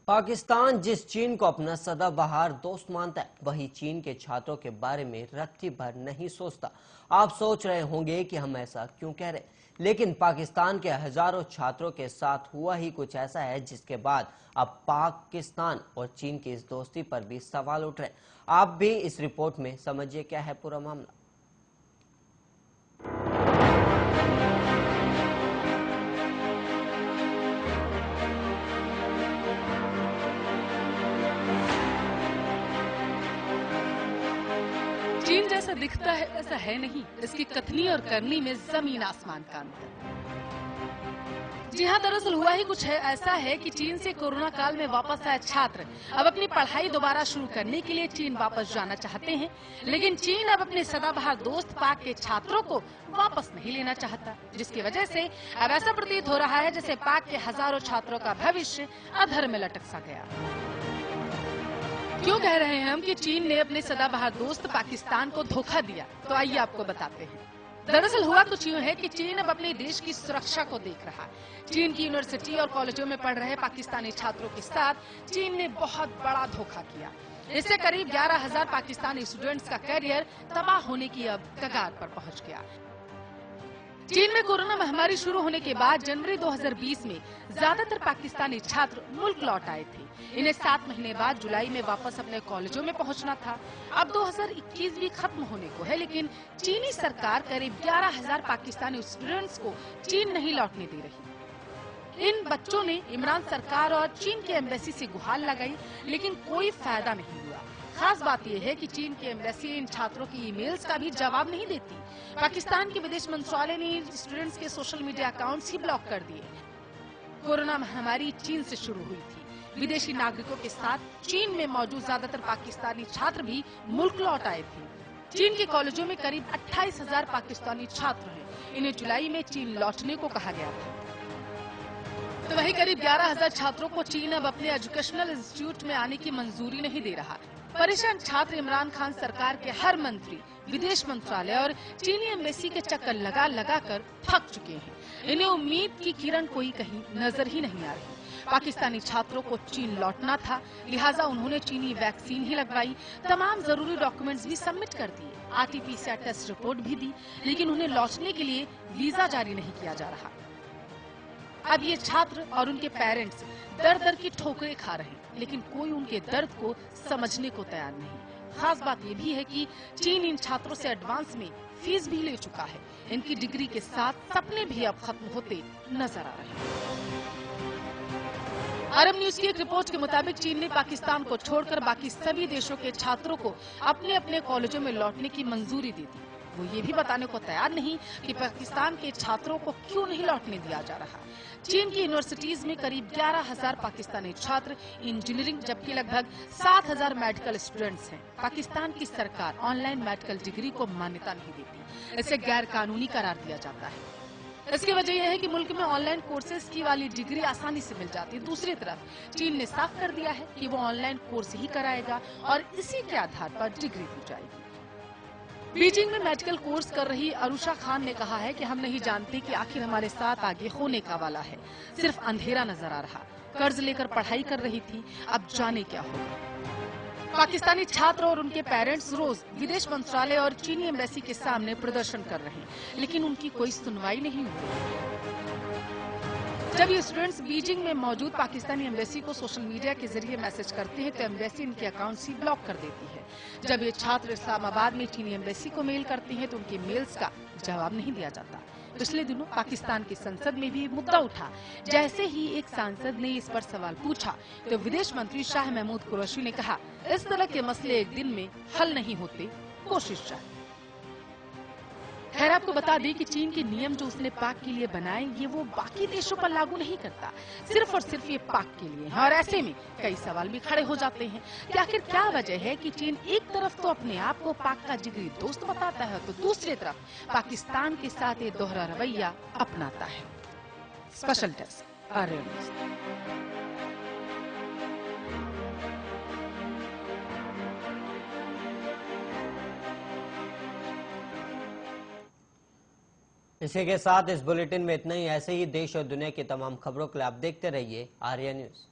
पाकिस्तान जिस चीन को अपना सदाबहार दोस्त मानता है, वही चीन के छात्रों के बारे में रत्ती भर नहीं सोचता। आप सोच रहे होंगे कि हम ऐसा क्यों कह रहे, लेकिन पाकिस्तान के हजारों छात्रों के साथ हुआ ही कुछ ऐसा है जिसके बाद अब पाकिस्तान और चीन की इस दोस्ती पर भी सवाल उठ रहे हैं। आप भी इस रिपोर्ट में समझिए क्या है पूरा मामला। चीन जैसा दिखता है ऐसा है नहीं। इसकी कथनी और करनी में जमीन आसमान का अंतर। जी हाँ, दरअसल हुआ ही कुछ है ऐसा है कि चीन से कोरोना काल में वापस आए छात्र अब अपनी पढ़ाई दोबारा शुरू करने के लिए चीन वापस जाना चाहते हैं, लेकिन चीन अब अपने सदाबहार दोस्त पाक के छात्रों को वापस नहीं लेना चाहता, जिसकी वजह से अब ऐसा प्रतीत हो रहा है जैसे पाक के हजारों छात्रों का भविष्य अधर में लटक सा गया। क्यों कह रहे हैं हम कि चीन ने अपने सदाबहार दोस्त पाकिस्तान को धोखा दिया, तो आइए आपको बताते हैं। दरअसल हुआ कुछ यूँ है कि चीन अब अपने देश की सुरक्षा को देख रहा है। चीन की यूनिवर्सिटी और कॉलेजों में पढ़ रहे पाकिस्तानी छात्रों के साथ चीन ने बहुत बड़ा धोखा किया। इससे करीब 11,000 पाकिस्तानी स्टूडेंट्स का करियर तबाह होने की अब कगार पर पहुंच गया। चीन में कोरोना महामारी शुरू होने के बाद जनवरी 2020 में ज्यादातर पाकिस्तानी छात्र मुल्क लौट आए थे। इन्हें 7 महीने बाद जुलाई में वापस अपने कॉलेजों में पहुंचना था। अब 2021 भी खत्म होने को है, लेकिन चीनी सरकार करीब 11,000 पाकिस्तानी स्टूडेंट्स को चीन नहीं लौटने दे रही। इन बच्चों ने इमरान सरकार और चीन के एम्बेसी से गुहार लगाई, लेकिन कोई फायदा नहीं हुआ। खास बात यह है कि चीन की एम्बेसी इन छात्रों की ईमेल्स का भी जवाब नहीं देती। पाकिस्तान के विदेश मंत्रालय ने स्टूडेंट्स के सोशल मीडिया अकाउंट्स ही ब्लॉक कर दिए। कोरोना महामारी चीन से शुरू हुई थी। विदेशी नागरिकों के साथ चीन में मौजूद ज्यादातर पाकिस्तानी छात्र भी मुल्क लौट आए थे। चीन के कॉलेजों में करीब 28,000 पाकिस्तानी छात्र हैं। इन्हें जुलाई में चीन लौटने को कहा गया था। तो वही करीब 11,000 छात्रों को चीन अब अपने एजुकेशनल इंस्टीट्यूट में आने की मंजूरी नहीं दे रहा। परेशान छात्र इमरान खान सरकार के हर मंत्री, विदेश मंत्रालय और चीनी एम्बेसी के चक्कर लगा लगा कर थक चुके हैं। इन्हें उम्मीद की किरण कोई कहीं नजर ही नहीं आ रही। पाकिस्तानी छात्रों को चीन लौटना था, लिहाजा उन्होंने चीनी वैक्सीन ही लगवाई, तमाम जरूरी डॉक्यूमेंट्स भी सबमिट कर दिए, RT-PCR टेस्ट रिपोर्ट भी दी, लेकिन उन्हें लौटने के लिए वीजा जारी नहीं किया जा रहा। अब ये छात्र और उनके पेरेंट्स दर दर की ठोकरें खा रहे हैं, लेकिन कोई उनके दर्द को समझने को तैयार नहीं। खास बात ये भी है कि चीन इन छात्रों से एडवांस में फीस भी ले चुका है। इनकी डिग्री के साथ सपने भी अब खत्म होते नजर आ रहे हैं। अरब न्यूज की एक रिपोर्ट के मुताबिक चीन ने पाकिस्तान को छोड़कर बाकी सभी देशों के छात्रों को अपने अपने कॉलेजों में लौटने की मंजूरी दी थी। वो ये भी बताने को तैयार नहीं कि पाकिस्तान के छात्रों को क्यों नहीं लौटने दिया जा रहा। चीन की यूनिवर्सिटीज में करीब 11,000 पाकिस्तानी छात्र इंजीनियरिंग, जबकि लगभग 7,000 मेडिकल स्टूडेंट्स हैं। पाकिस्तान की सरकार ऑनलाइन मेडिकल डिग्री को मान्यता नहीं देती, इसे गैर कानूनी करार दिया जाता है। इसकी वजह यह है कि मुल्क में ऑनलाइन कोर्सेज की वाली डिग्री आसानी से मिल जाती है। दूसरी तरफ चीन ने साफ कर दिया है कि वो ऑनलाइन कोर्स ही कराएगा और इसी के आधार पर डिग्री दी जाएगी। बीजिंग में मेडिकल कोर्स कर रही अरुषा खान ने कहा है कि हम नहीं जानते कि आखिर हमारे साथ आगे होने का वाला है, सिर्फ अंधेरा नजर आ रहा। कर्ज लेकर पढ़ाई कर रही थी, अब जाने क्या होगा। पाकिस्तानी छात्र और उनके पेरेंट्स रोज विदेश मंत्रालय और चीनी एम्बेसी के सामने प्रदर्शन कर रहे हैं, लेकिन उनकी कोई सुनवाई नहीं हो रही। जब ये स्टूडेंट्स बीजिंग में मौजूद पाकिस्तानी एम्बेसी को सोशल मीडिया के जरिए मैसेज करते हैं तो एम्बेसी इनके अकाउंट्स ही ब्लॉक कर देती है। जब ये छात्र इस्लामाबाद में चीनी एम्बेसी को मेल करते हैं तो उनके मेल्स का जवाब नहीं दिया जाता। पिछले दिनों पाकिस्तान की संसद में भी मुद्दा उठा। जैसे ही एक सांसद ने इस पर सवाल पूछा तो विदेश मंत्री शाह महमूद कुरैशी ने कहा, इस तरह के मसले एक दिन में हल नहीं होते, कोशिश चाहिए। खैर, आपको बता दें कि चीन के नियम जो उसने पाक के लिए बनाए, ये वो बाकी देशों पर लागू नहीं करता, सिर्फ और सिर्फ ये पाक के लिए है। और ऐसे में कई सवाल भी खड़े हो जाते हैं कि आखिर क्या वजह है कि चीन एक तरफ तो अपने आप को पाक का जिगरी दोस्त बताता है, तो दूसरी तरफ पाकिस्तान के साथ ये दोहरा रवैया अपनाता है। स्पेशल डेस्क, आर्य न्यूज़। इसी के साथ इस बुलेटिन में इतना ही। ऐसे ही देश और दुनिया की तमाम खबरों के लिए आप देखते रहिए आर्य न्यूज़।